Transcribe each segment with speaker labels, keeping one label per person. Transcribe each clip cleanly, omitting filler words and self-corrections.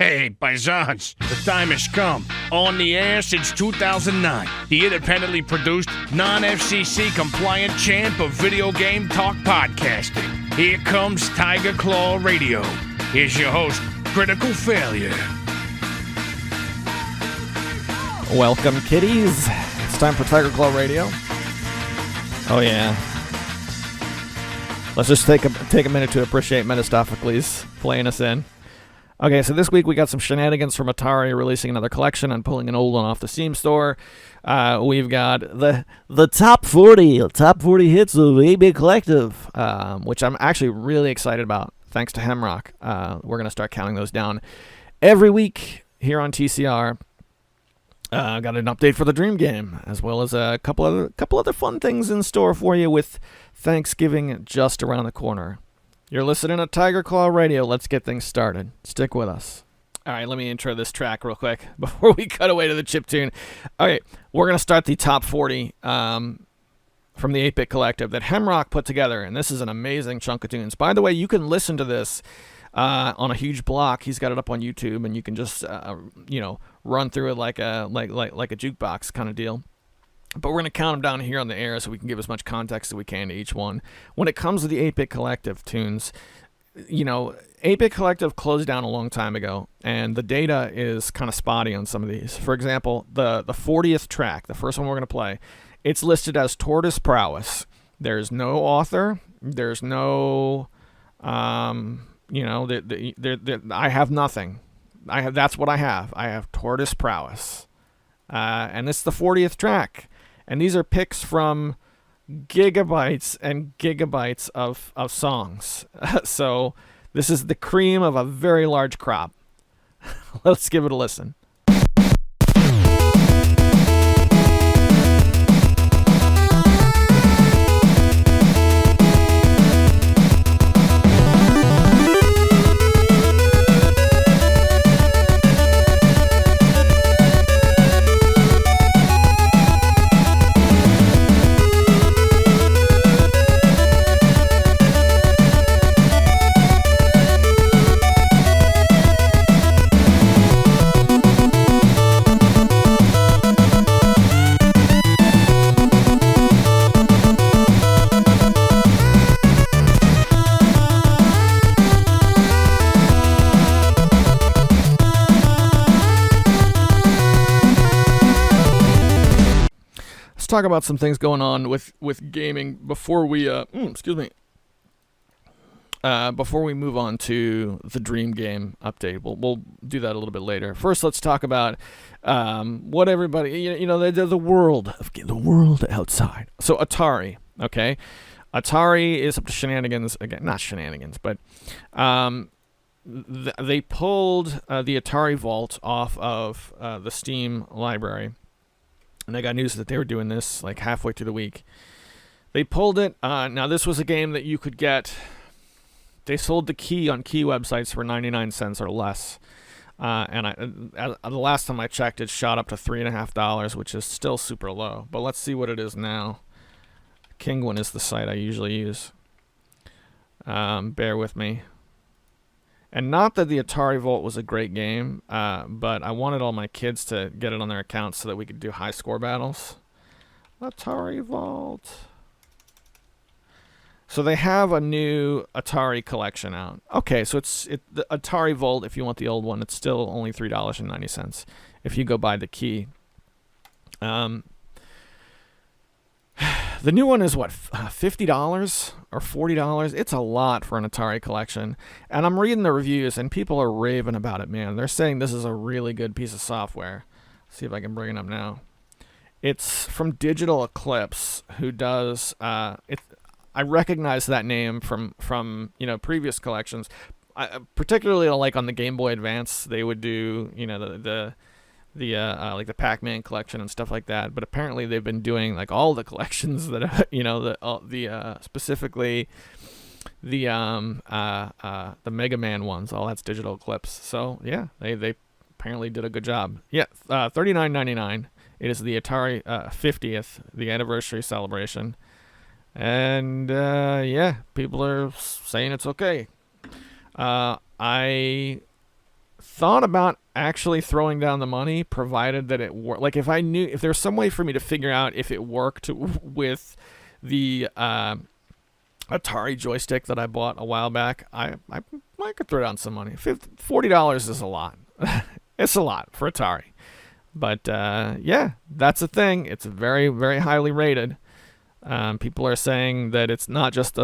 Speaker 1: Hey, paisans, the time has come. On the air since 2009, the independently produced, non-FCC compliant champ of video game talk podcasting. Here comes Tiger Claw Radio. Here's your host, Critical Failure.
Speaker 2: Welcome, kiddies. It's time for Tiger Claw Radio. Oh, yeah. Let's just take a minute to appreciate Metastophocles playing us in. Okay, so this week we got some Shenanigans from Atari releasing another collection and pulling an old one off the Steam store. We've got the top 40 hits of 8-Bit Collective, which I'm actually really excited about, thanks to Hemrock. We're going to start counting those down every week here on TCR. Got an update for the Dream Game, as well as a couple other fun things in store for you with Thanksgiving just around the corner. You're listening to Tiger Claw Radio. Let's get things started. Stick with us. All right, let me intro this track real quick before we cut away to the chiptune. Okay, we're going to start the top 40 from the 8-Bit Collective that Hemrock put together, and this is an amazing chunk of tunes. By the way, you can listen to this on a huge block. He's got it up on YouTube, and you can just run through it like a jukebox kind of deal. But we're going to count them down here on the air so we can give as much context as we can to each one. When it comes to the 8-Bit Collective tunes, 8-Bit Collective closed down a long time ago, and the data is kind of spotty on some of these. For example, the 40th track, the first one we're going to play, it's listed as Tortoise Prowess. There's no author. There's no, I have nothing. That's what I have. I have Tortoise Prowess. And this is the 40th track. And these are picks from gigabytes and gigabytes of songs. So this is the cream of a very large crop. Let's give it a listen. Talk about some things going on with gaming before we before we move on to the Dream Game update. We'll do that a little bit later. First, let's talk about what everybody the world outside. So Atari, okay, Atari is up to Shenanigans again. Not Shenanigans, but they pulled the Atari Vault off of the Steam library. And I got news that they were doing this like halfway through the week. They pulled it. Now, this was a game that you could get. They sold the key on key websites for 99 cents or less. And the last time I checked, it shot up to $3.50, which is still super low. But let's see what it is now. Kingwin is the site I usually use. Bear with me. And not that the Atari Vault was a great game, but I wanted all my kids to get it on their accounts so that we could do high score battles. Atari Vault. So they have a new Atari collection out. Okay, so it's the Atari Vault. If you want the old one, it's still only $3.90 if you go buy the key. The new one is, what, $50 or $40? It's a lot for an Atari collection. And I'm reading the reviews, and people are raving about it, man. They're saying this is a really good piece of software. Let's see if I can bring it up now. It's from Digital Eclipse, who does... I recognize that name from previous collections. Particularly like on the Game Boy Advance, they would do, like the Pac-Man collection and stuff like that, but apparently they've been doing like all the collections that specifically the Mega Man ones. All that's Digital Eclipse. So yeah, they apparently did a good job. Yeah, $39.99. It is the Atari 50th, the anniversary celebration, and people are saying it's okay. I thought about actually throwing down the money, provided that it worked. Like, if there's some way for me to figure out if it worked with the Atari joystick that I bought a while back, I could throw down some money. $40 is a lot. It's a lot for Atari. But yeah, that's the thing. It's very, very highly rated. People are saying that it's not just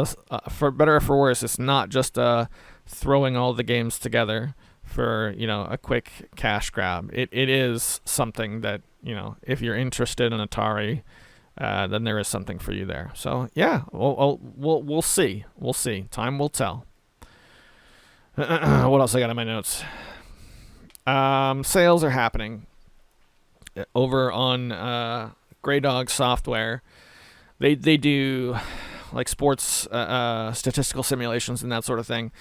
Speaker 2: for better or for worse, it's not just throwing all the games together for, a quick cash grab. It is something that, if you're interested in Atari, then there is something for you there. So yeah, we'll see. We'll see. Time will tell. What else I got in my notes? Sales are happening over on Grey Dog Software. They do like sports statistical simulations and that sort of thing.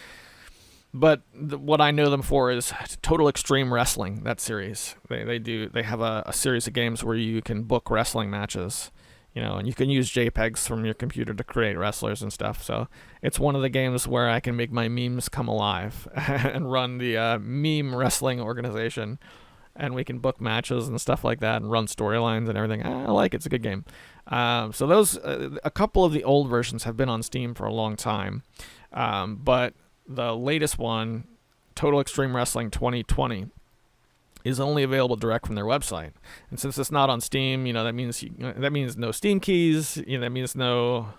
Speaker 2: But what I know them for is Total Extreme Wrestling, that series. They have a series of games where you can book wrestling matches, and you can use JPEGs from your computer to create wrestlers and stuff. So it's one of the games where I can make my memes come alive and run the meme wrestling organization, and we can book matches and stuff like that and run storylines and everything. I like it. It's a good game. So those a couple of the old versions have been on Steam for a long time, but the latest one, Total Extreme Wrestling 2020, is only available direct from their website. And since it's not on Steam, that means no Steam keys. That means no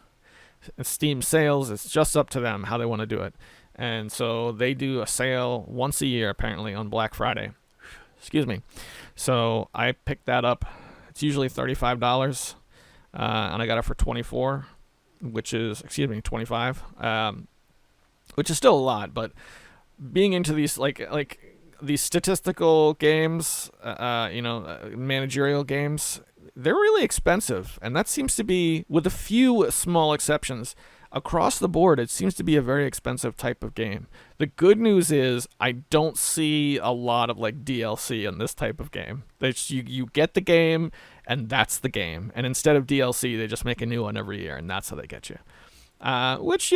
Speaker 2: Steam sales. It's just up to them how they want to do it. And so they do a sale once a year, apparently, on Black Friday. Excuse me. So I picked that up. It's usually $35, and I got it for $24, $25. Which is still a lot, but being into these like these statistical games, managerial games, they're really expensive, and that seems to be, with a few small exceptions, across the board, it seems to be a very expensive type of game. The good news is I don't see a lot of like DLC in this type of game. You get the game, and that's the game, and instead of DLC, they just make a new one every year, and that's how they get you. Which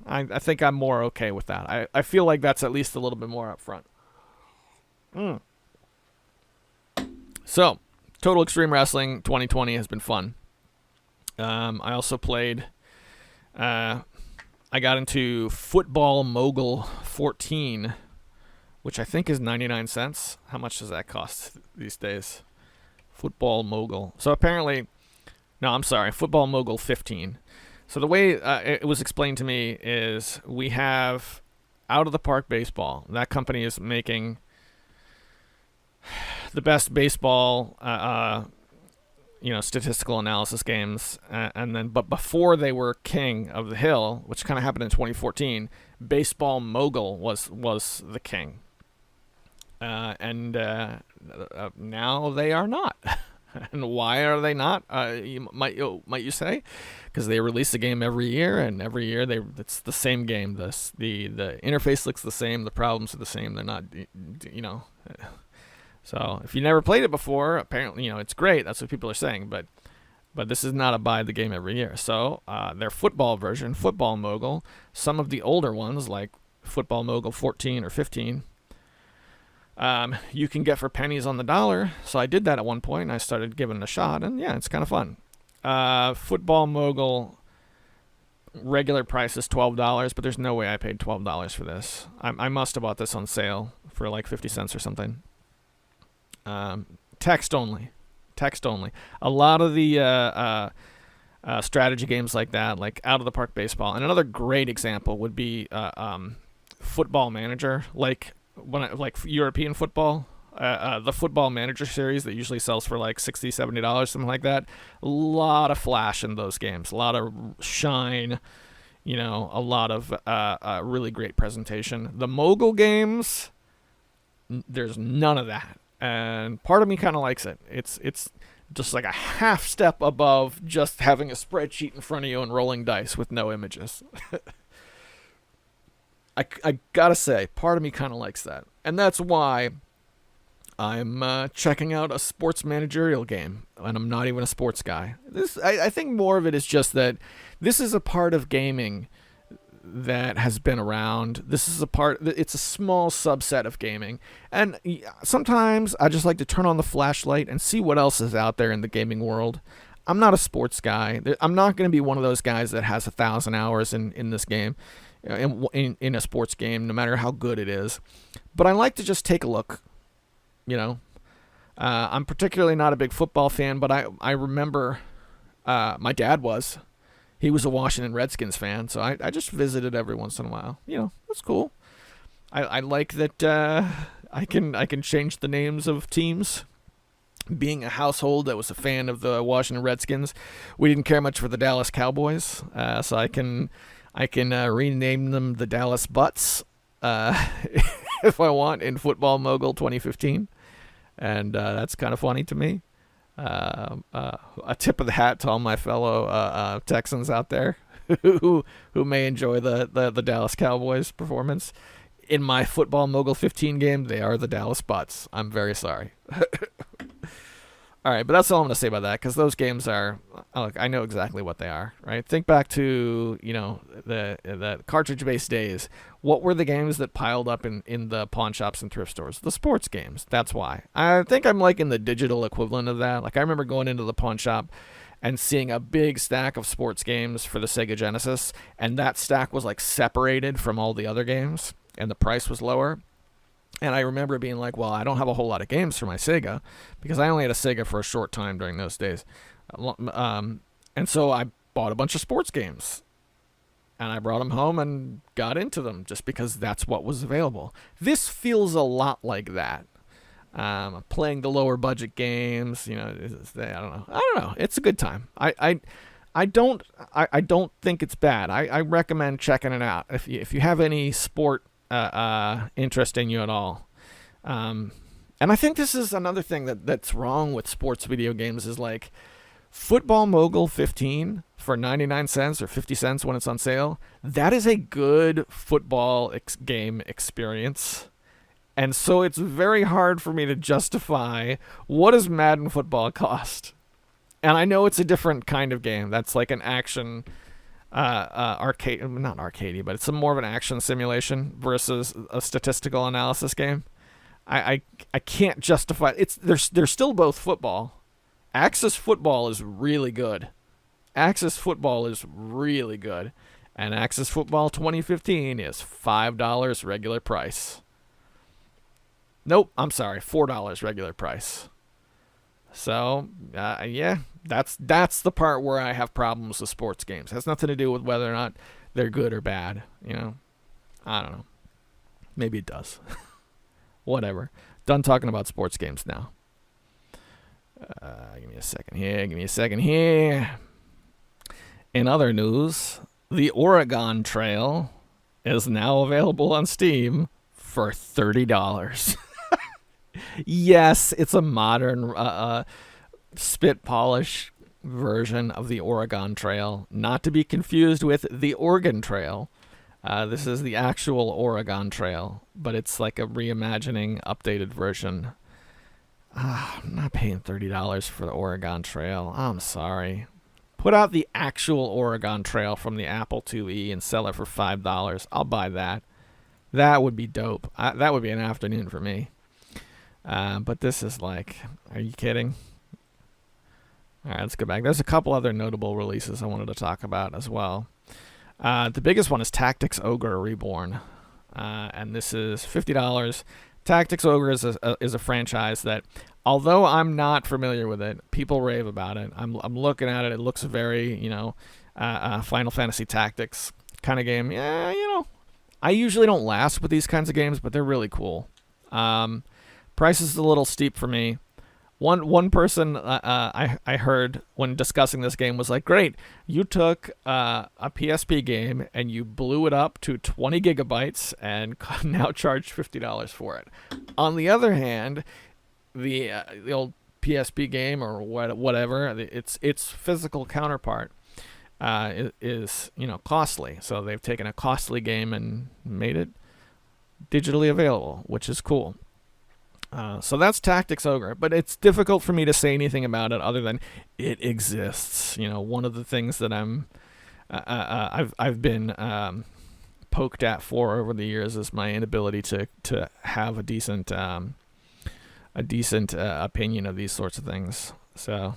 Speaker 2: I think I'm more okay with that. I feel like that's at least a little bit more upfront. So, Total Extreme Wrestling 2020 has been fun. I also played... I got into Football Mogul 14, which I think is 99 cents. How much does that cost these days? Football Mogul. So apparently... No, I'm sorry. Football Mogul 15. So the way it was explained to me is we have Out of the Park Baseball. That company is making the best baseball, statistical analysis games. But before they were king of the hill, which kind of happened in 2014, Baseball Mogul was the king. And now they are not. And why are they not? Might you say? Because they release a game every year, and every year it's the same game. The interface looks the same. The problems are the same. They're not, So if you never played it before, apparently it's great. That's what people are saying. But this is not a buy the game every year. So their football version, Football Mogul, some of the older ones like Football Mogul 14 or 15. You can get for pennies on the dollar. So I did that at one point, and I started giving it a shot, and yeah, it's kind of fun. Football Mogul regular price is $12, but there's no way I paid $12 for this. I must have bought this on sale for like 50 cents or something. Text only. A lot of the strategy games like that, like Out of the Park Baseball, and another great example would be Football Manager, like European football, the Football Manager series that usually sells for like $60, $70, something like that. A lot of flash in those games, a lot of shine, a lot of really great presentation. The Mogul games, there's none of that, and part of me kind of likes it. It's just like a half step above just having a spreadsheet in front of you and rolling dice with no images. I gotta say, part of me kind of likes that. And that's why I'm checking out a sports managerial game, and I'm not even a sports guy. I think more of it is just that this is a part of gaming that has been around. This is it's a small subset of gaming. And sometimes I just like to turn on the flashlight and see what else is out there in the gaming world. I'm not a sports guy. I'm not going to be one of those guys that has 1,000 hours in this game, in a sports game, no matter how good it is. But I like to just take a look, I'm particularly not a big football fan, but I remember my dad was. He was a Washington Redskins fan, so I just visited every once in a while. That's cool. I like that I can change the names of teams. Being a household that was a fan of the Washington Redskins, we didn't care much for the Dallas Cowboys, so I can rename them the Dallas Butts if I want in Football Mogul 2015, and that's kind of funny to me. A tip of the hat to all my fellow Texans out there who may enjoy the Dallas Cowboys performance. In my Football Mogul 15 game, they are the Dallas Butts. I'm very sorry. All right, but that's all I'm going to say about that, because those games are, look, I know exactly what they are, right? Think back to, the cartridge-based days. What were the games that piled up in the pawn shops and thrift stores? The sports games. That's why. I think I'm like in the digital equivalent of that. Like, I remember going into the pawn shop and seeing a big stack of sports games for the Sega Genesis, and that stack was like separated from all the other games, and the price was lower. And I remember being like, well, I don't have a whole lot of games for my Sega, because I only had a Sega for a short time during those days. And so I bought a bunch of sports games, and I brought them home and got into them just because that's what was available. This feels a lot like that. Playing the lower budget games, I don't know. It's a good time. I don't think it's bad. I recommend checking it out if you have any sport interesting you at all. And I think this is another thing that's wrong with sports video games is like Football Mogul 15 for 99 cents or 50 cents when it's on sale. That is a good football game experience. And so it's very hard for me to justify what does Madden football cost. And I know it's a different kind of game. That's like an action arcade, not arcadey, but it's more of an action simulation versus a statistical analysis game. I can't justify it. They're still both football. Axis football is really good. And Axis Football 2015 is $5 regular price. Nope, I'm sorry, $4 regular price. So, yeah, that's the part where I have problems with sports games. It has nothing to do with whether or not they're good or bad, I don't know. Maybe it does. Whatever. Done talking about sports games now. Give me a second here. In other news, the Oregon Trail is now available on Steam for $30. Yes, it's a modern spit polish version of the Oregon Trail, not to be confused with the Oregon Trail. This is the actual Oregon Trail, but it's like a reimagining, updated version. I'm not paying $30 for the Oregon Trail. I'm sorry. Put out the actual Oregon Trail from the Apple IIe and sell it for $5. I'll buy that. That would be dope. That would be an afternoon for me. But this is like, are you kidding? All right, let's go back. There's a couple other notable releases I wanted to talk about as well. The biggest one is Tactics Ogre Reborn, and this is $50. Tactics Ogre is a franchise that, although I'm not familiar with it, people rave about it. I'm looking at it. It looks very, Final Fantasy Tactics kind of game. Yeah, I usually don't last with these kinds of games, but they're really cool. Price is a little steep for me. One person I heard when discussing this game was like, great, you took a PSP game and you blew it up to 20 gigabytes and now charge $50 for it. On the other hand, the old PSP game or whatever, its physical counterpart is costly. So they've taken a costly game and made it digitally available, which is cool. So that's Tactics Ogre, but it's difficult for me to say anything about it other than it exists. One of the things that I've been poked at for over the years is my inability to have a decent opinion of these sorts of things. So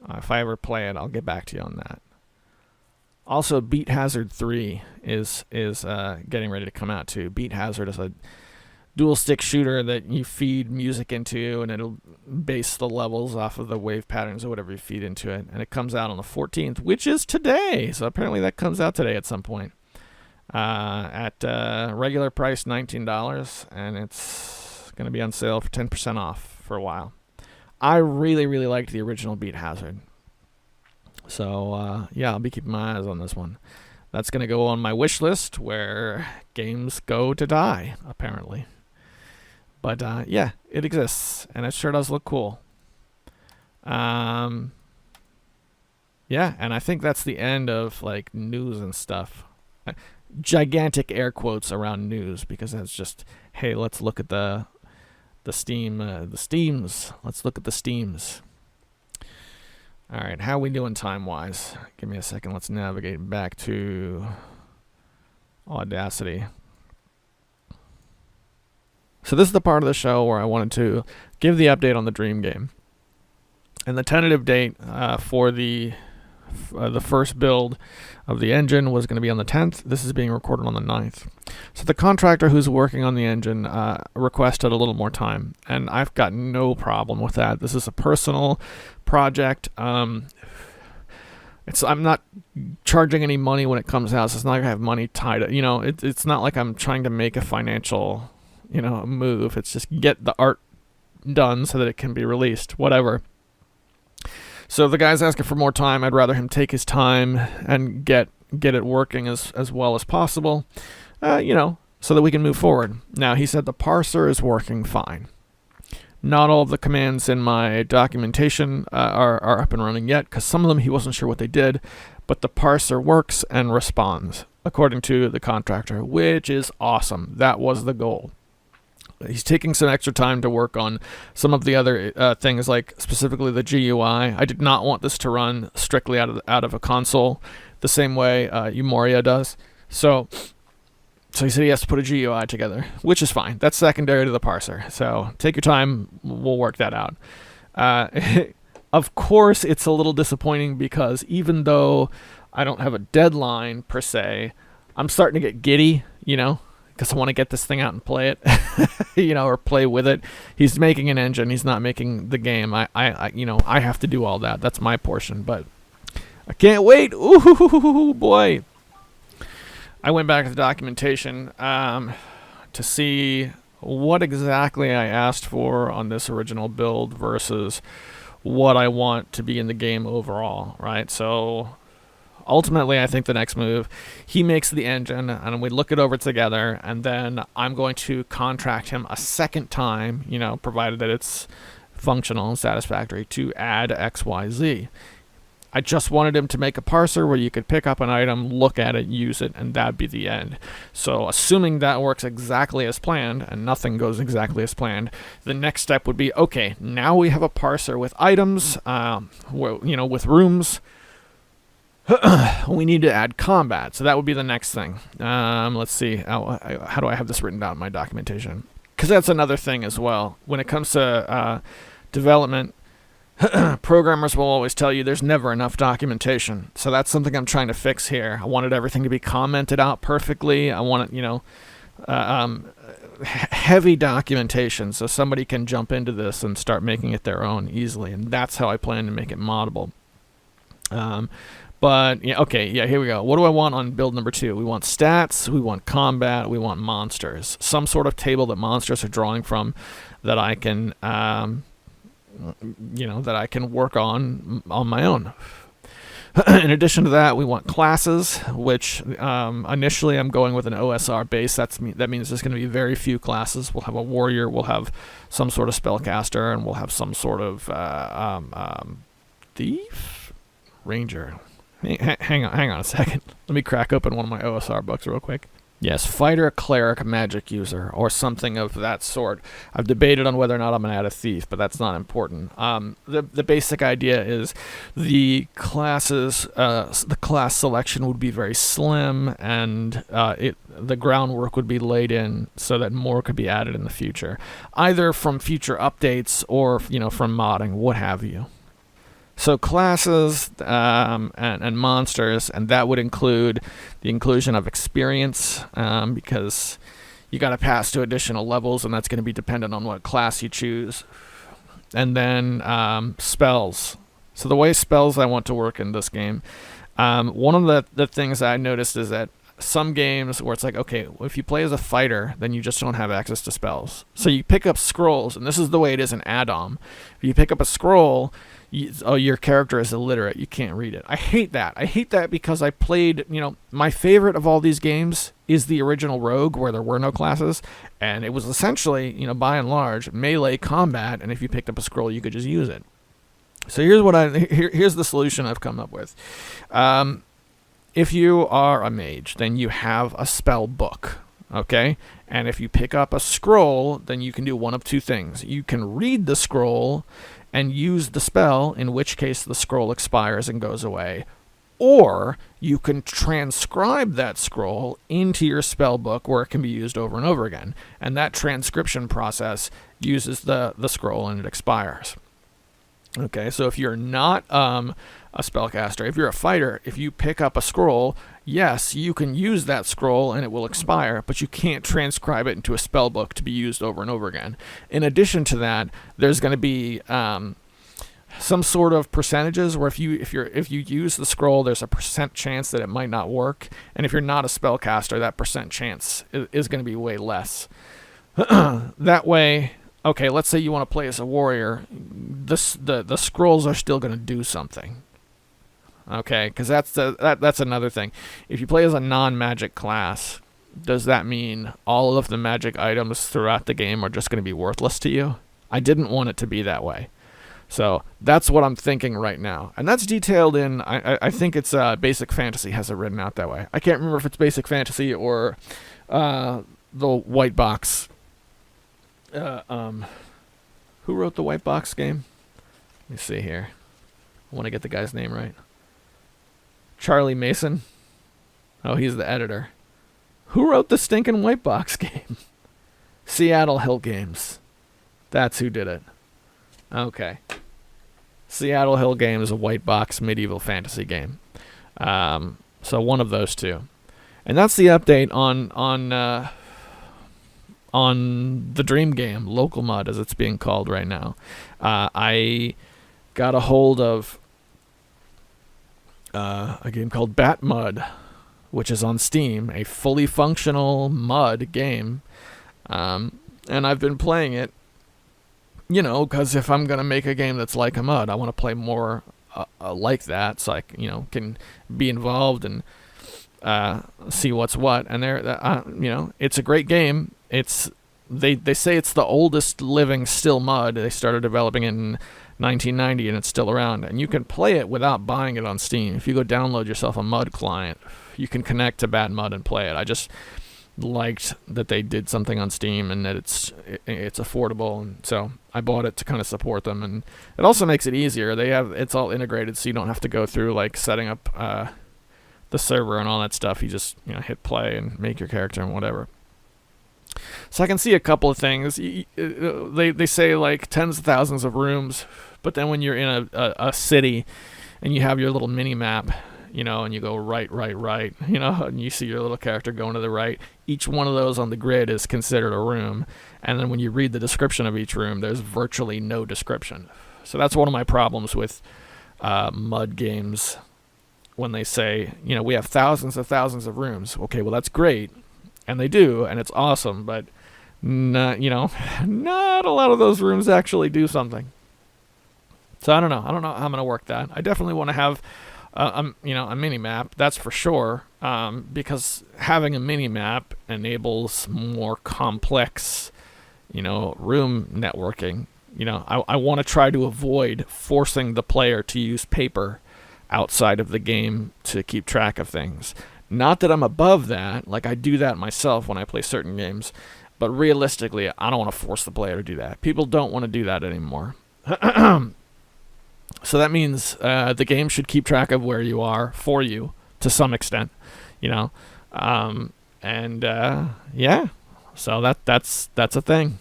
Speaker 2: if I ever play it, I'll get back to you on that. Also, Beat Hazard 3 is getting ready to come out too. Beat Hazard is a dual stick shooter that you feed music into, and it'll base the levels off of the wave patterns or whatever you feed into it. And it comes out on the 14th, which is today. So apparently that comes out today at some point. At regular price $19, and it's going to be on sale for 10% off for a while. I really, really liked the original Beat Hazard. So, yeah, I'll be keeping my eyes on this one. That's going to go on my wish list where games go to die, apparently. But, yeah, it exists, and it sure does look cool. Yeah, and I think that's the end of, like, news and stuff. Gigantic air quotes around news, because that's just, hey, let's look at the Steams. Let's look at the Steams. All right, how are we doing time-wise? Give me a second. Let's navigate back to Audacity. So this is the part of the show where I wanted to give the update on the Dream game. And the tentative date for the first build of the engine was going to be on the 10th. This is being recorded on the 9th. So the contractor who's working on the engine requested a little more time, and I've got no problem with that. This is a personal project. I'm not charging any money when it comes out, so it's not like I have money tied up. It's not like I'm trying to make a financial, move. It's just get the art done so that it can be released, whatever. So the guy's asking for more time. I'd rather him take his time and get it working as well as possible, so that we can move forward. Now, he said the parser is working fine. Not all of the commands in my documentation are up and running yet, because some of them he wasn't sure what they did, but the parser works and responds, according to the contractor, which is awesome. That was the goal. He's taking some extra time to work on some of the other things, like specifically the GUI. I did not want this to run strictly out of a console, the same way Umoria does. So he said he has to put a GUI together, which is fine. That's secondary to the parser. So take your time. We'll work that out. Of course, it's a little disappointing because even though I don't have a deadline per se, I'm starting to get giddy, because I want to get this thing out and play it, or play with it. He's making an engine. He's not making the game. I have to do all that. That's my portion, but I can't wait. Ooh, boy. I went back to the documentation to see what exactly I asked for on this original build versus what I want to be in the game overall, right? So ultimately, I think the next move, he makes the engine, and we look it over together, and then I'm going to contract him a second time, provided that it's functional and satisfactory, to add XYZ. I just wanted him to make a parser where you could pick up an item, look at it, use it, and that'd be the end. So assuming that works exactly as planned, and nothing goes exactly as planned, the next step would be, okay, now we have a parser with items, with rooms. We need to add combat, so that would be the next thing. Let's see, how do I have this written down in my documentation? Because that's another thing as well. When it comes to development, programmers will always tell you there's never enough documentation. So that's something I'm trying to fix here. I wanted everything to be commented out perfectly. I want it, heavy documentation so somebody can jump into this and start making it their own easily. And that's how I plan to make it moddable. But, here we go. What do I want on build number 2? We want stats, we want combat, we want monsters. Some sort of table that monsters are drawing from that I can, work on my own. In addition to that, we want classes, which initially I'm going with an OSR base. That means there's going to be very few classes. We'll have a warrior, we'll have some sort of spellcaster, and we'll have some sort of thief? Ranger. Hang on a second. Let me crack open one of my OSR books real quick. Yes, fighter, cleric, magic user, or something of that sort. I've debated on whether or not I'm going to add a thief, but that's not important. The basic idea is the classes, the class selection would be very slim, and the groundwork would be laid in so that more could be added in the future, either from future updates or from modding, what have you. So classes and monsters, and that would include the inclusion of experience, because you got to pass to additional levels, and that's going to be dependent on what class you choose. And then spells. So the way spells I want to work in this game, one of the things I noticed is that some games where it's like, okay, if you play as a fighter, then you just don't have access to spells. So you pick up scrolls, and this is the way it is in Add-on. If you pick up a scroll, your character is illiterate. You can't read it. I hate that. I hate that because I played, my favorite of all these games is the original Rogue, where there were no classes, and it was essentially, by and large, melee combat, and if you picked up a scroll, you could just use it. So here's the solution I've come up with. If you are a mage, then you have a spell book, okay? And if you pick up a scroll, then you can do one of two things. You can read the scroll and use the spell, in which case the scroll expires and goes away. Or you can transcribe that scroll into your spell book where it can be used over and over again. And that transcription process uses the scroll and it expires. Okay, so if you're not a spellcaster, if you're a fighter, if you pick up a scroll, yes, you can use that scroll and it will expire, but you can't transcribe it into a spell book to be used over and over again. In addition to that, there's going to be some sort of percentages where if you use the scroll, there's a % chance that it might not work, and if you're not a spellcaster, that % chance is going to be way less. That way. Okay, let's say you want to play as a warrior. The scrolls are still going to do something. Okay, because that's another thing. If you play as a non-magic class, does that mean all of the magic items throughout the game are just going to be worthless to you? I didn't want it to be that way. So that's what I'm thinking right now. And that's detailed in, I think it's Basic Fantasy has it written out that way. I can't remember if it's Basic Fantasy or the White Box. Who wrote the White Box game? Let me see here. I want to get the guy's name right. Charlie Mason. Oh, he's the editor. Who wrote the stinking White Box game? Seattle Hill Games. That's who did it. Okay. Seattle Hill Games, a White Box medieval fantasy game. So one of those two. And that's the update on the Dream Game, Local Mud, as it's being called right now. I got a hold of a game called Bat Mud, which is on Steam, a fully functional mud game. And I've been playing it, because if I'm going to make a game that's like a mud, I want to play more like that, so I can be involved and see what's what. And it's a great game. They say it's the oldest living still mud. They started developing it in 1990 and it's still around. And you can play it without buying it on Steam. If you go download yourself a mud client, you can connect to Bad Mud and play it. I just liked that they did something on Steam and that it's affordable, and so I bought it to kind of support them. And it also makes it easier. It's all integrated, so you don't have to go through like setting up the server and all that stuff. You just hit play and make your character and whatever. So I can see a couple of things. They say like tens of thousands of rooms, but then when you're in a city and you have your little mini map, and you go right, and you see your little character going to the right, each one of those on the grid is considered a room. And then when you read the description of each room, there's virtually no description. So that's one of my problems with mud games when they say, we have thousands of rooms. Okay, well, that's great. And they do, and it's awesome, but not a lot of those rooms actually do something. So I don't know how I'm going to work that. I definitely want to have a mini map, that's for sure, because having a mini map enables more complex, room networking. I want to try to avoid forcing the player to use paper outside of the game to keep track of things. Not that I'm above that. Like, I do that myself when I play certain games. But realistically, I don't want to force the player to do that. People don't want to do that anymore. So that means the game should keep track of where you are for you to some extent, you know. Yeah. So that's a thing.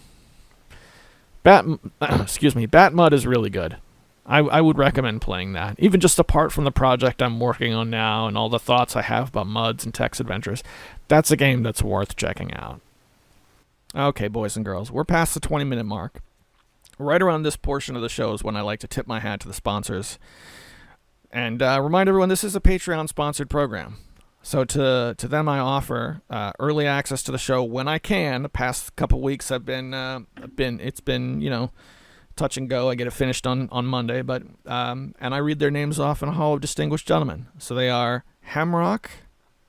Speaker 2: Bat Mud is really good. I would recommend playing that. Even just apart from the project I'm working on now and all the thoughts I have about MUDs and text adventures, that's a game that's worth checking out. Okay, boys and girls, we're past the 20-minute mark. Right around this portion of the show is when I like to tip my hat to the sponsors. And remind everyone, this is a Patreon-sponsored program. So to them I offer early access to the show when I can. The past couple weeks it's been, you know, touch and go. I get it finished on Monday, but and I read their names off in a hall of distinguished gentlemen. So they are Hamrock,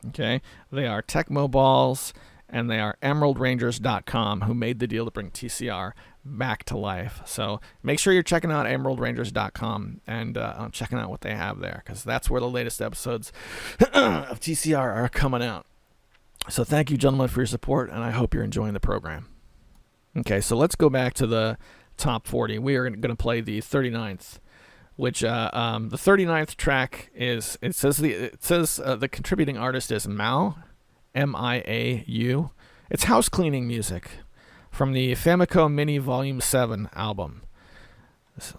Speaker 2: okay, they are Tecmo Balls, and they are EmeraldRangers.com, who made the deal to bring TCR back to life. So make sure you're checking out EmeraldRangers.com and checking out what they have there, because that's where the latest episodes of TCR are coming out. So thank you, gentlemen, for your support, and I hope you're enjoying the program. Okay, so let's go back to the top 40. We are going to play the 39th, which the 39th track is, it says the contributing artist is Mao, M-I-A-U. It's house cleaning music from the Famicom Mini Volume 7 album.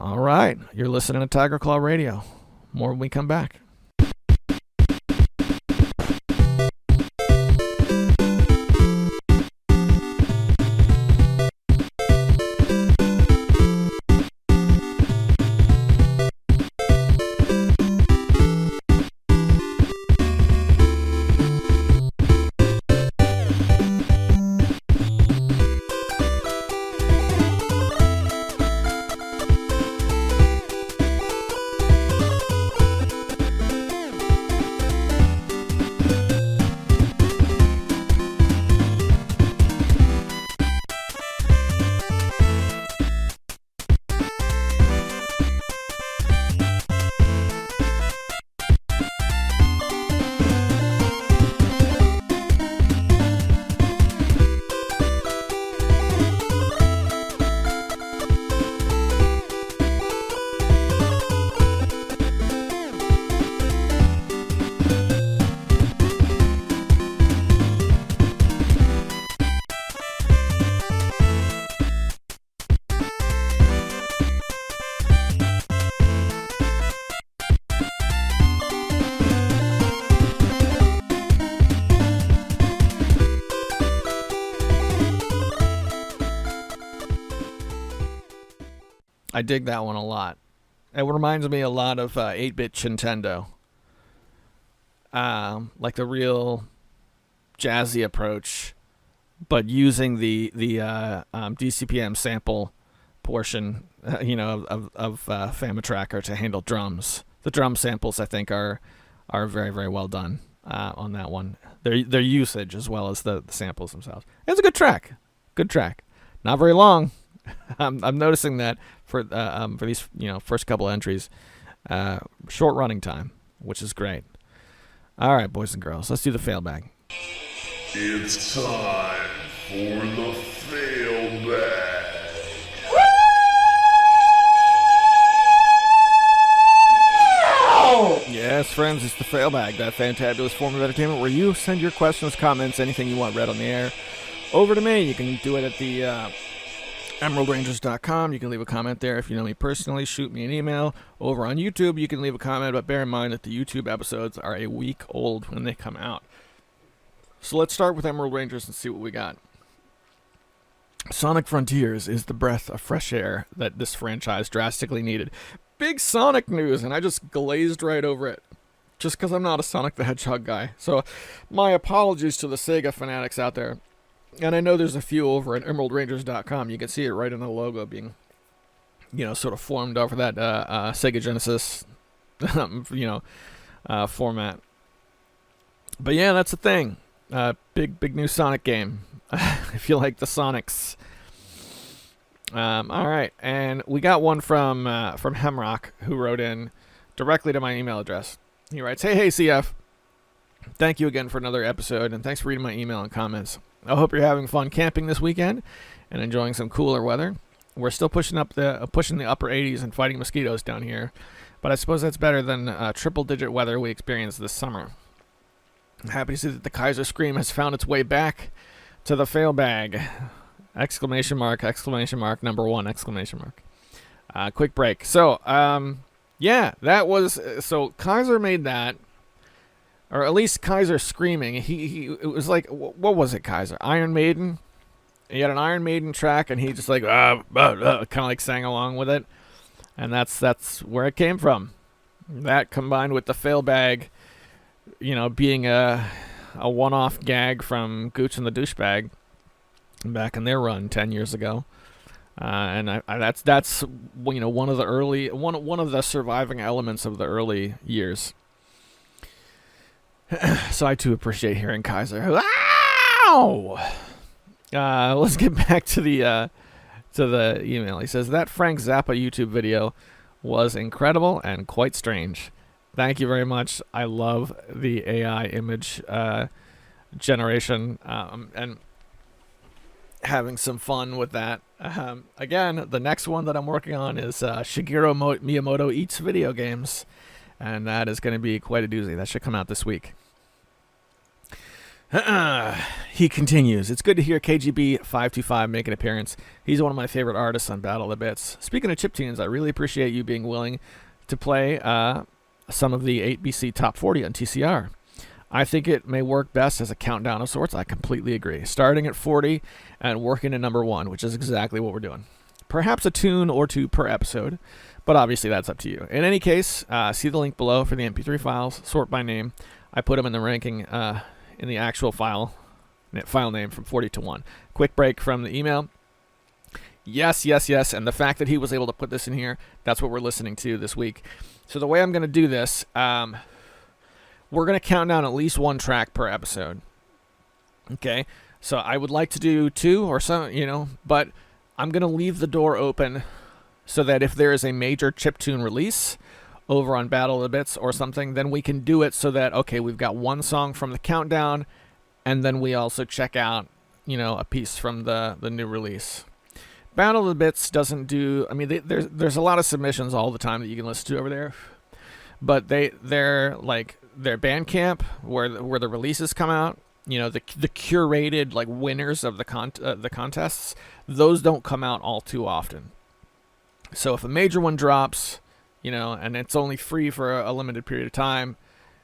Speaker 2: All right, you're listening to Tiger Claw Radio. More when we come back. I dig that one a lot. It reminds me a lot of 8-bit Nintendo. Like the real jazzy approach, but using the DCPM sample portion, of Famitracker to handle drums. The drum samples, I think, are very, very well done on that one. Their usage as well as the samples themselves. It's a good track. Good track. Not very long. I'm noticing that for these first couple of entries, short running time, which is great. All right, boys and girls, let's do the fail bag.
Speaker 3: It's time for the fail bag.
Speaker 2: Yes, friends, it's the fail bag, that fantabulous form of entertainment where you send your questions, comments, anything you want read on the air over to me. You can do it at the EmeraldRangers.com. You can leave a comment there. If you know me personally, shoot me an email. Over on YouTube, you can leave a comment, but bear in mind that the YouTube episodes are a week old when they come out. So let's start with Emerald Rangers and see what we got. Sonic Frontiers is the breath of fresh air that this franchise drastically needed. Big Sonic news, and I just glazed right over it, just because I'm not a Sonic the Hedgehog guy. So my apologies to the Sega fanatics out there. And I know there's a few over at EmeraldRangers.com. You can see it right in the logo being, sort of formed over that Sega Genesis, format. But yeah, that's the thing. Big new Sonic game. If you like the Sonics. All right, and we got one from Hemrock, who wrote in directly to my email address. He writes, Hey CF. Thank you again for another episode, and thanks for reading my email and comments. I hope you're having fun camping this weekend and enjoying some cooler weather. We're still pushing the upper 80s and fighting mosquitoes down here, but I suppose that's better than triple-digit weather we experienced this summer. I'm happy to see that the Kaiser Scream has found its way back to the fail bag! Exclamation mark, number one, exclamation mark. Quick break. So, yeah, that was... So, Kaiser made that, or at least Kaiser Screaming. It was like, what was it, Kaiser? Iron Maiden? He had an Iron Maiden track, and he just like, kind of like sang along with it. And that's where it came from. That combined with the fail bag, being a one-off gag from Gooch and the Douchebag back in their run 10 years ago. And that's one of the early one of the surviving elements of the early years. So I too appreciate hearing Kaiser. Ow! Let's get back to the email. He says that Frank Zappa YouTube video was incredible and quite strange. Thank you very much. I love the AI image generation and having some fun with that. Again, the next one that I'm working on is Shigeru Miyamoto Eats Video Games, and that is going to be quite a doozy. That should come out this week. He continues. It's good to hear KGB525 make an appearance. He's one of my favorite artists on Battle of the Bits. Speaking of chiptunes, I really appreciate you being willing to play some of the 8BC Top 40 on TCR. I think it may work best as a countdown of sorts. I completely agree. Starting at 40 and working to number 1, which is exactly what we're doing. Perhaps a tune or two per episode, but obviously that's up to you. In any case, see the link below for the MP3 files. Sort by name. I put them in the ranking in the actual file name from 40 to 1. Quick break from the email. Yes. And the fact that he was able to put this in here, that's what we're listening to this week. So the way I'm going to do this, we're going to count down at least one track per episode. Okay? So I would like to do 2 or some, but I'm going to leave the door open so that if there is a major chiptune release over on Battle of the Bits or something, then we can do it so that, okay, we've got one song from the countdown, and then we also check out, a piece from the new release. Battle of the Bits doesn't do... I mean, there's a lot of submissions all the time that you can listen to over there, but they're like their Bandcamp where the releases come out. The curated like winners of the contests. Those don't come out all too often. So if a major one drops, and it's only free for a limited period of time,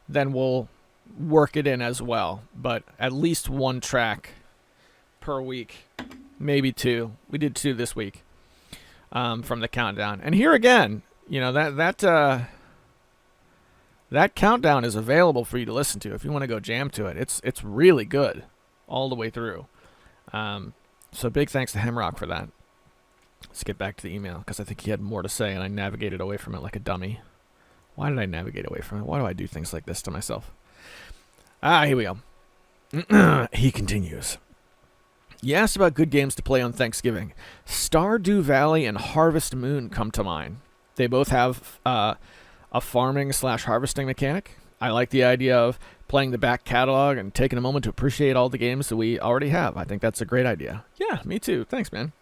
Speaker 2: then we'll work it in as well. But at least one track per week. Maybe 2. We did 2 this week from the countdown. And here again, that countdown is available for you to listen to if you want to go jam to it. It's really good all the way through. So big thanks to Hemrock for that. Let's get back to the email because I think he had more to say and I navigated away from it like a dummy. Why did I navigate away from it? Why do I do things like this to myself? Here we go. He continues. You asked about good games to play on Thanksgiving. Stardew Valley and Harvest Moon come to mind. They both have a farming/harvesting mechanic. I like the idea of playing the back catalog and taking a moment to appreciate all the games that we already have. I think that's a great idea. Yeah, me too. Thanks, man.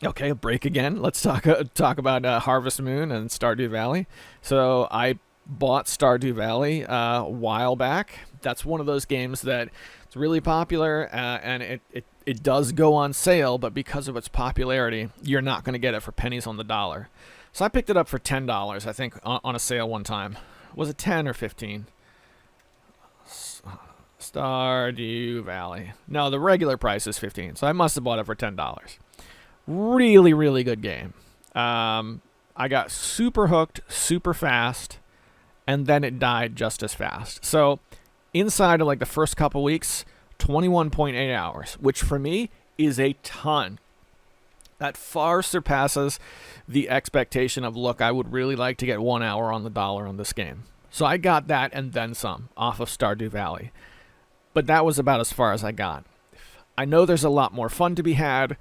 Speaker 2: Okay, a break again. Let's talk about Harvest Moon and Stardew Valley. So I bought Stardew Valley a while back. That's one of those games that it's really popular, and it does go on sale, but because of its popularity, you're not going to get it for pennies on the dollar. So I picked it up for $10, I think, on a sale one time. Was it 10 or 15? Stardew Valley. No, the regular price is 15, so I must have bought it for $10. Really, really good game. I got super hooked, super fast, and then it died just as fast. So inside of like the first couple weeks, 21.8 hours, which for me is a ton. That far surpasses the expectation of, look, I would really like to get 1 hour on the dollar on this game. So I got that and then some off of Stardew Valley. But that was about as far as I got. I know there's a lot more fun to be had.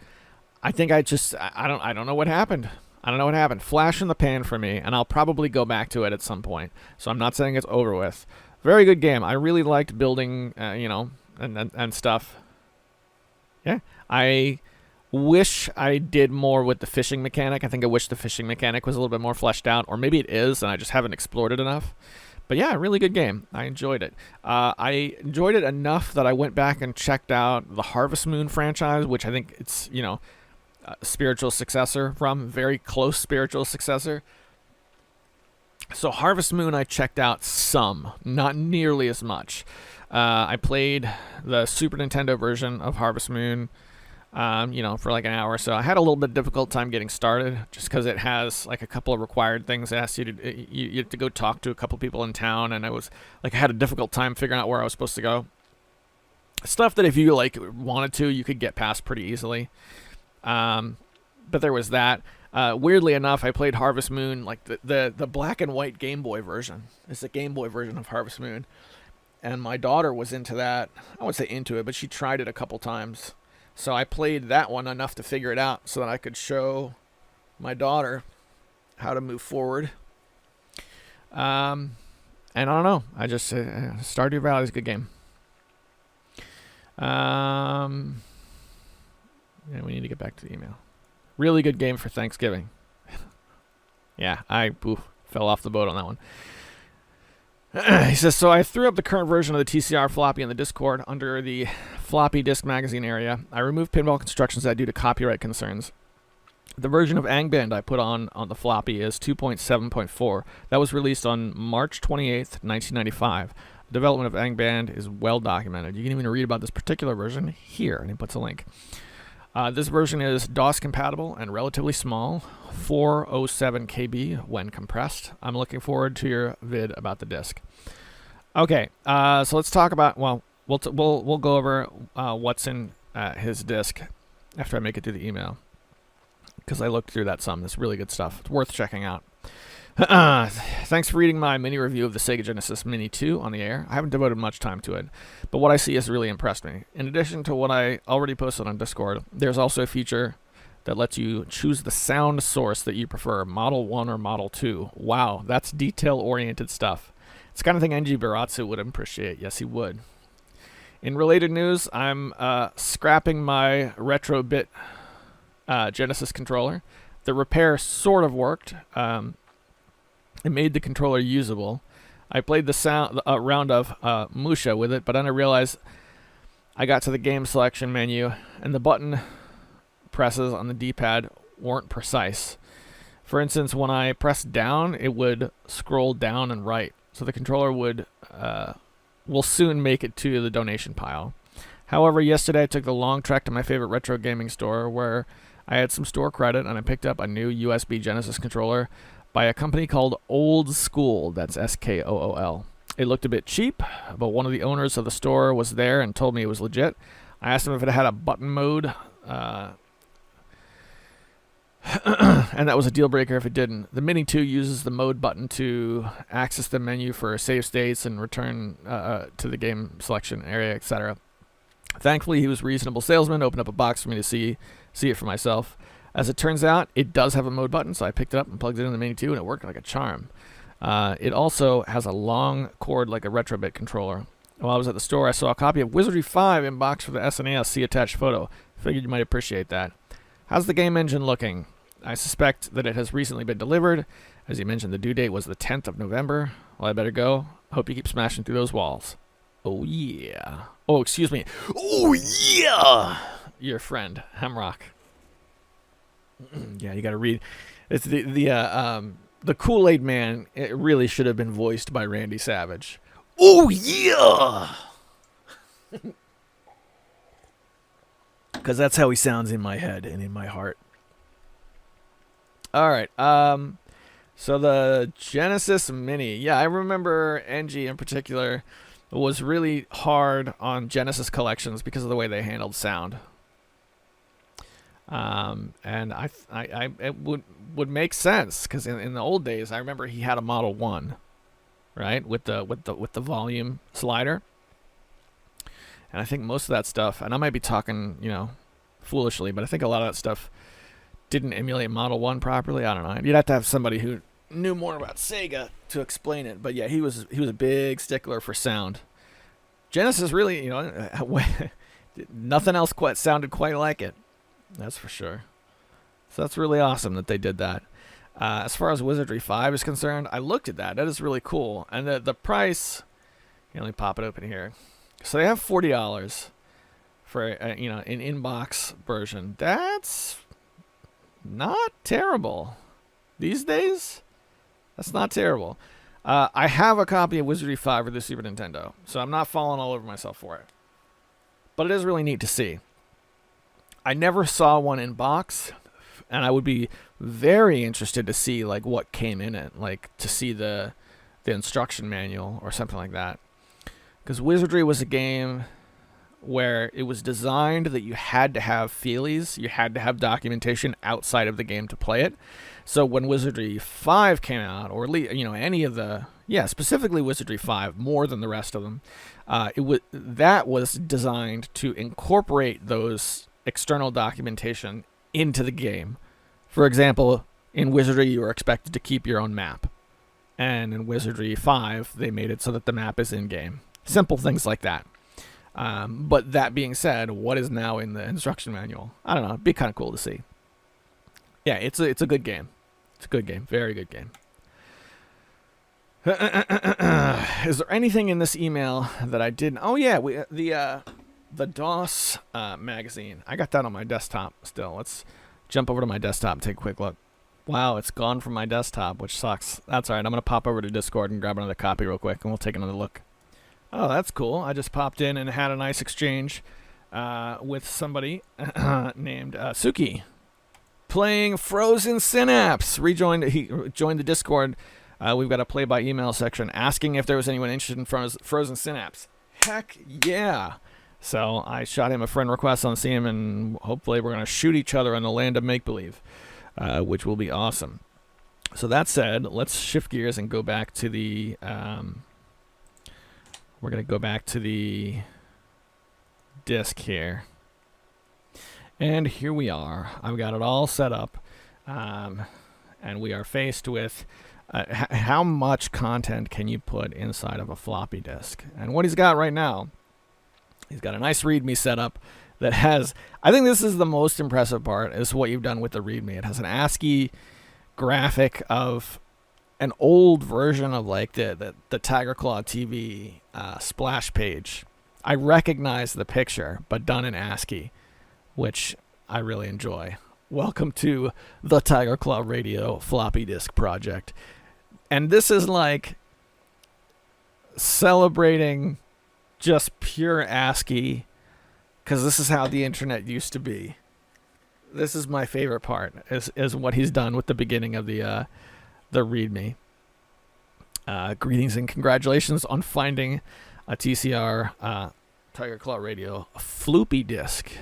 Speaker 2: I think I don't know what happened. I don't know what happened. Flash in the pan for me, and I'll probably go back to it at some point. So I'm not saying it's over with. Very good game. I really liked building, and stuff. Yeah. I wish I did more with the fishing mechanic. I think I wish the fishing mechanic was a little bit more fleshed out, or maybe it is, and I just haven't explored it enough. But yeah, really good game. I enjoyed it. I enjoyed it enough that I went back and checked out the Harvest Moon franchise, which I think it's, a spiritual successor from, very close spiritual successor. So Harvest Moon I checked out some, not nearly as much. I played the Super Nintendo version of Harvest Moon, for like an hour or so. I had a little bit difficult time getting started just because it has like a couple of required things. It asks you to, you have to go talk to a couple people in town, and I had a difficult time figuring out where I was supposed to go. Stuff that if you wanted to, you could get past pretty easily. But there was that. Weirdly enough, I played Harvest Moon, like the black and white Game Boy version. It's the Game Boy version of Harvest Moon. And my daughter was into that. I wouldn't say into it, but she tried it a couple times. So I played that one enough to figure it out so that I could show my daughter how to move forward. And I don't know. I just Stardew Valley is a good game. Yeah, we need to get back to the email. Really good game for Thanksgiving. Yeah, I fell off the boat on that one. He says, so I threw up the current version of the TCR floppy in the Discord under the floppy disk magazine area. I removed pinball constructions that due to copyright concerns. The version of Angband I put on the floppy is 2.7.4. That was released on March 28th, 1995. The development of Angband is well documented. You can even read about this particular version here, and he puts a link. This version is DOS compatible and relatively small, 407 KB when compressed. I'm looking forward to your vid about the disc. Okay, so let's talk about. Well, we'll go over what's in his disc after I make it through the email, because I looked through that some. It's really good stuff. It's worth checking out. Thanks for reading my mini review of the Sega Genesis Mini 2 on the air. I haven't devoted much time to it, but what I see has really impressed me. In addition to what I already posted on Discord, there's also a feature that lets you choose the sound source that you prefer, Model 1 or Model 2. Wow, that's detail-oriented stuff. It's the kind of thing NG Baratsu would appreciate. Yes, he would. In related news, I'm scrapping my Retro-Bit Genesis controller. The repair sort of worked. It made the controller usable. I played the round of Musha with it, but then I realized I got to the game selection menu, and the button presses on the D-pad weren't precise. For instance, when I pressed down, it would scroll down and right. So the controller will soon make it to the donation pile. However, yesterday I took the long trek to my favorite retro gaming store where I had some store credit, and I picked up a new USB Genesis controller by a company called Old School. That's SKOOL. It looked a bit cheap, but one of the owners of the store was there and told me it was legit. I asked him if it had a button mode, and that was a deal breaker if it didn't. The Mini 2 uses the mode button to access the menu for save states and return to the game selection area, etc. Thankfully, he was a reasonable salesman, opened up a box for me to see it for myself. As it turns out, it does have a mode button, so I picked it up and plugged it in the Mini 2, and it worked like a charm. It also has a long cord like a Retro-Bit controller. While I was at the store, I saw a copy of Wizardry 5 in box for the SNES. See attached photo. Figured you might appreciate that. How's the game engine looking? I suspect that it has recently been delivered. As you mentioned, the due date was the 10th of November. Well, I better go. Hope you keep smashing through those walls. Oh, yeah. Oh, excuse me. Oh, yeah! Your friend, Hemrock. Yeah, you got to read. It's the Kool-Aid Man. It really should have been voiced by Randy Savage. Oh yeah, because that's how he sounds in my head and in my heart. All right. So the Genesis Mini. Yeah, I remember NG in particular was really hard on Genesis collections because of the way they handled sound. And it would make sense because in the old days, I remember he had a Model 1, right, with the volume slider. And I think most of that stuff, and I might be talking, foolishly, but I think a lot of that stuff didn't emulate Model 1 properly. I don't know. You'd have to have somebody who knew more about Sega to explain it. But yeah, he was a big stickler for sound. Genesis really, nothing else sounded quite like it. That's for sure. So that's really awesome that they did that. As far as Wizardry 5 is concerned, I looked at that. That is really cool. And the price, let me pop it open here. So they have $40 for an inbox version. That's not terrible. These days, that's not terrible. I have a copy of Wizardry 5 for the Super Nintendo, so I'm not falling all over myself for it. But it is really neat to see. I never saw one in box, and I would be very interested to see like what came in it, like to see the instruction manual or something like that. Because Wizardry was a game where it was designed that you had to have feelies, you had to have documentation outside of the game to play it. So when Wizardry 5 came out, or any of specifically Wizardry 5, more than the rest of them, that was designed to incorporate those external documentation into the game. For example, in Wizardry, you were expected to keep your own map. And in Wizardry 5, they made it so that the map is in-game. Simple things like that. But that being said, what is now in the instruction manual? I don't know. It'd be kind of cool to see. Yeah, it's a good game. It's a good game. Very good game. Is there anything in this email that I didn't? Oh, yeah. The DOS magazine. I got that on my desktop still. Let's jump over to my desktop and take a quick look. Wow, it's gone from my desktop, which sucks. That's all right. I'm going to pop over to Discord and grab another copy real quick, and we'll take another look. Oh, that's cool. I just popped in and had a nice exchange with somebody named Suki playing Frozen Synapse. He joined the Discord. We've got a play-by-email section asking if there was anyone interested in Frozen Synapse. Heck yeah. So I shot him a friend request on Steam, and hopefully we're going to shoot each other in the land of make-believe, which will be awesome. So that said, let's shift gears and go back to the... we're going to go back to the disk here. And here we are. I've got it all set up. And we are faced with how much content can you put inside of a floppy disk. And what he's got right now, he's got a nice README setup that has... I think this is the most impressive part, is what you've done with the README. It has an ASCII graphic of an old version of like the Tiger Claw TV splash page. I recognize the picture, but done in ASCII, which I really enjoy. Welcome to the Tiger Claw Radio floppy disk project. And this is like celebrating just pure ASCII, because this is how the internet used to be. This is my favorite part, is what he's done with the beginning of the README. Greetings and congratulations on finding a TCR Tiger Claw Radio floopy disk,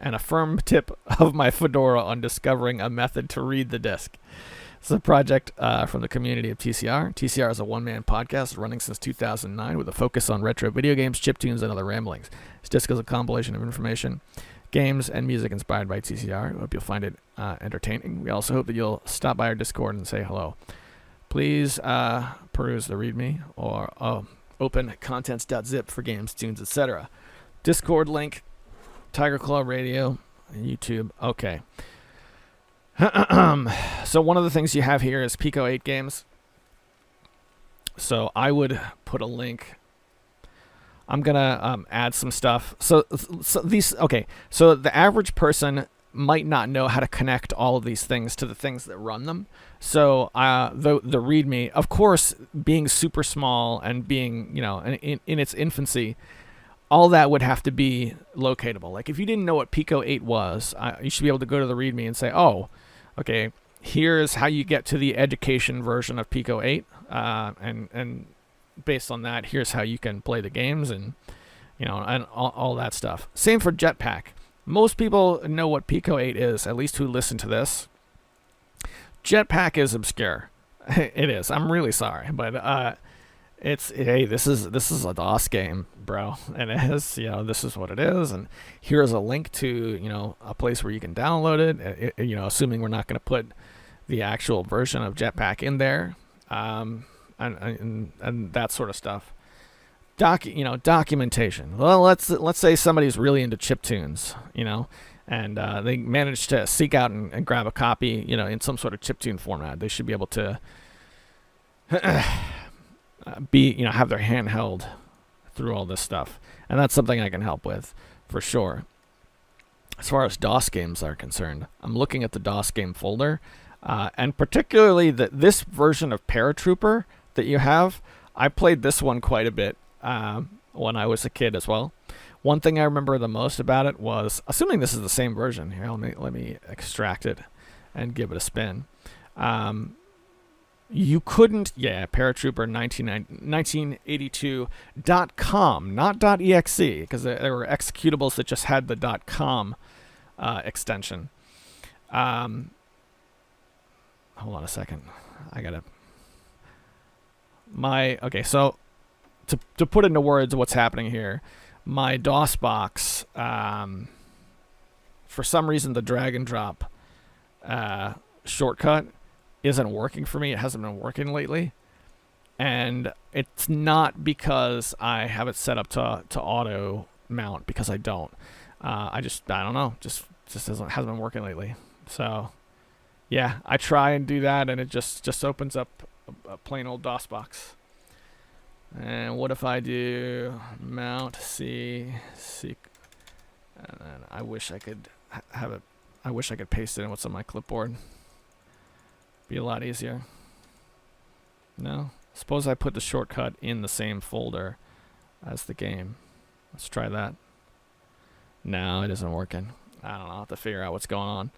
Speaker 2: and a firm tip of my Fedora on discovering a method to read the disk. It's a project from the community of TCR. TCR is a one-man podcast running since 2009 with a focus on retro video games, chiptunes, and other ramblings. This disc is a compilation of information, games, and music inspired by TCR. We hope you'll find it entertaining. We also hope that you'll stop by our Discord and say hello. Please peruse the README or open contents.zip for games, tunes, etc. Discord link, Tiger Claw Radio, and YouTube. Okay. So one of the things you have here is Pico 8 games. So I would put a link. I'm gonna add some stuff. So these, okay. So the average person might not know how to connect all of these things to the things that run them. So the README, of course, being super small and being, in its infancy, all that would have to be locatable. Like if you didn't know what Pico 8 was, you should be able to go to the README and say, oh, okay, here's how you get to the education version of Pico 8, and based on that, here's how you can play the games and and all that stuff. Same for Jetpack. Most people know what Pico 8 is, at least who listen to this. Jetpack is obscure. It is. I'm really sorry, but Hey, this is a DOS game, bro, and this is what it is, and here's a link to a place where you can download it. Assuming we're not going to put the actual version of Jetpack in there, and that sort of stuff. Documentation. Well, let's say somebody's really into chiptunes, and they managed to seek out and grab a copy, in some sort of chiptune format. They should be able to have their hand held through all this stuff, and that's something I can help with for sure. As far as DOS games are concerned, I'm looking at the DOS game folder, and particularly this version of Paratrooper that you have. I played this one quite a bit when I was a kid as well. One thing I remember the most about it was, assuming this is the same version here, let me extract it and give it a spin. You couldn't, Paratrooper 1982.com, not .exe, because there were executables that just had the .com extension. Hold on a second. So to put into words what's happening here, my DOS box, for some reason the drag and drop shortcut isn't working for me. It hasn't been working lately, and it's not because I have it set up to auto mount, because I don't. I don't know. Just hasn't been working lately. So yeah, I try and do that, and it just opens up a plain old DOS box. And what if I do mount C, and then I wish I could have it. I wish I could paste it in what's on my clipboard. Be a lot easier. No? Suppose I put the shortcut in the same folder as the game. Let's try that. No, it isn't working. I don't know. I'll have to figure out what's going on.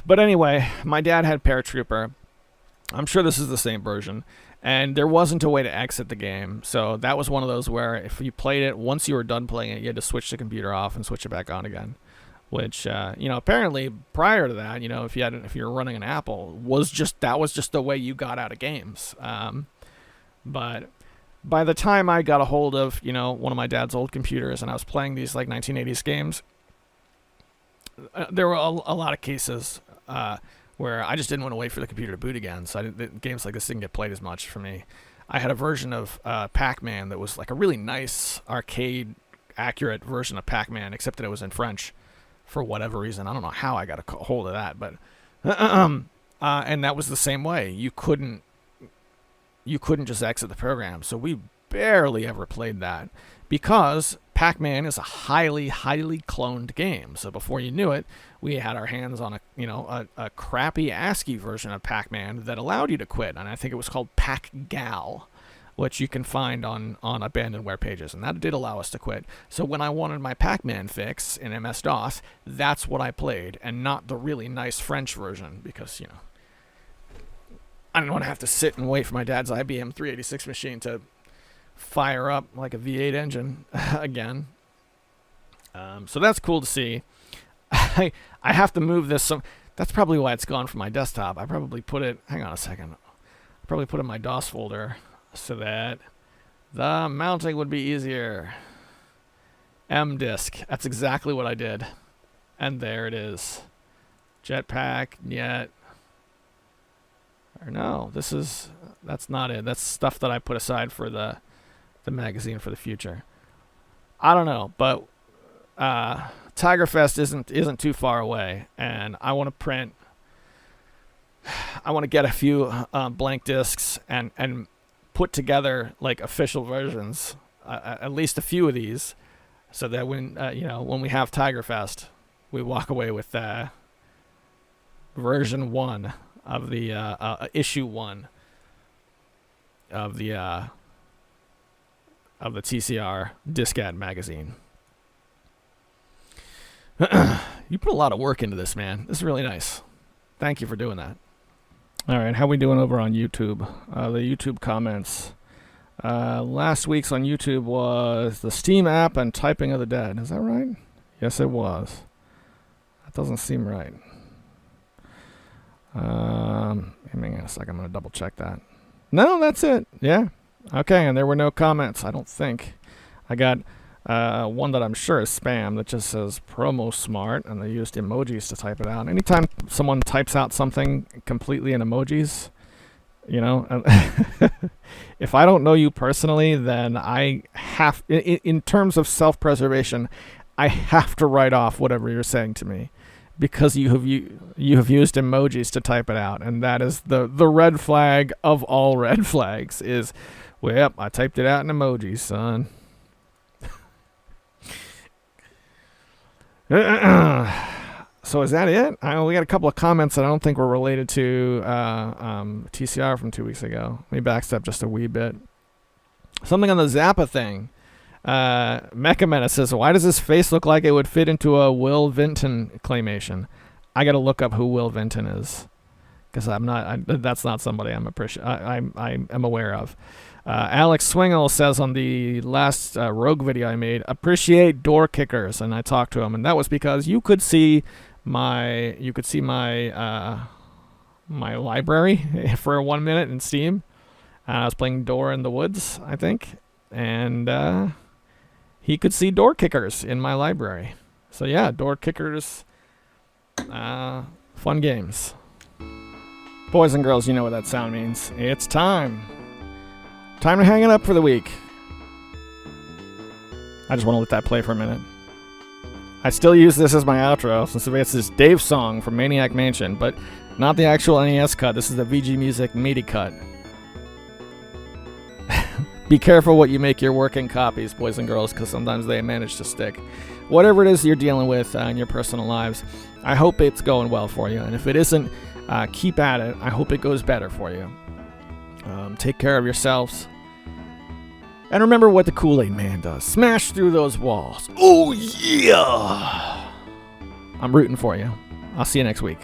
Speaker 2: But anyway, my dad had Paratrooper. I'm sure this is the same version. And there wasn't a way to exit the game. So that was one of those where if you played it, once you were done playing it, you had to switch the computer off and switch it back on again. Which, apparently prior to that, if you were running an Apple, that was just the way you got out of games. But by the time I got a hold of, one of my dad's old computers and I was playing these like 1980s games, there were a lot of cases where I just didn't want to wait for the computer to boot again. So games like this didn't get played as much for me. I had a version of Pac-Man that was like a really nice arcade accurate version of Pac-Man, except that it was in French. For whatever reason, I don't know how I got a hold of that, but and that was the same way. You couldn't just exit the program. So we barely ever played that because Pac-Man is a highly cloned game. So before you knew it, we had our hands on a crappy ASCII version of Pac-Man that allowed you to quit, and I think it was called Pac-Gal, which you can find on abandonware pages, and that did allow us to quit. So when I wanted my Pac-Man fix in MS-DOS, that's what I played, and not the really nice French version, because, I didn't want to have to sit and wait for my dad's IBM 386 machine to fire up like a V8 engine again. So that's cool to see. I have to move this. So that's probably why it's gone from my desktop. I probably put it, hang on a second. I probably put it in my DOS folder so that the mounting would be easier. M-disk. That's exactly what I did. And there it is. Jetpack, yet. Or no, that's not it. That's stuff that I put aside for the magazine for the future. I don't know, but Tigerfest isn't too far away, and I want to get a few blank discs and put together like official versions, at least a few of these, so that when we have Tigerfest, we walk away with version 1 of the issue 1 of the TCR Discad magazine. You put a lot of work into this, man. This is really nice. Thank you for doing that. All right, how we doing over on YouTube? The YouTube comments. Last week's on YouTube was the Steam app and Typing of the Dead. Is that right? Yes, it was. That doesn't seem right. Hang on a second. I'm going to double check that. No, that's it. Yeah. Okay, and there were no comments, I don't think. I got one that I'm sure is spam that just says promo smart, and they used emojis to type it out. Anytime someone types out something completely in emojis, you know, if I don't know you personally, then I have, in terms of self-preservation, I have to write off whatever you're saying to me, because you have used emojis to type it out, and that is the red flag of all red flags. Is, well, I typed it out in emojis, son. So is that it? We got a couple of comments that I don't think were related to TCR from 2 weeks ago. Let me backstep just a wee bit. Something on the Zappa thing. Mecha Menace says, why does his face look like it would fit into a Will Vinton claymation? I got to look up who Will Vinton is, because that's not somebody I'm aware of. Alex Swingle says on the last Rogue video I made, appreciate door kickers, and I talked to him, and that was because you could see my my library for 1 minute in Steam. I was playing Door in the Woods, I think, and he could see door kickers in my library. So yeah, door kickers, fun games. Boys and girls, you know what that sound means. It's time. Time to hang it up for the week. I just want to let that play for a minute. I still use this as my outro, since it's this Dave song from Maniac Mansion, but not the actual NES cut. This is the VG Music MIDI cut. Be careful what you make your working copies, boys and girls, because sometimes they manage to stick. Whatever it is you're dealing with in your personal lives, I hope it's going well for you. And if it isn't, keep at it. I hope it goes better for you. Take care of yourselves. And remember what the Kool-Aid Man does. Smash through those walls. Oh, yeah! I'm rooting for you. I'll see you next week.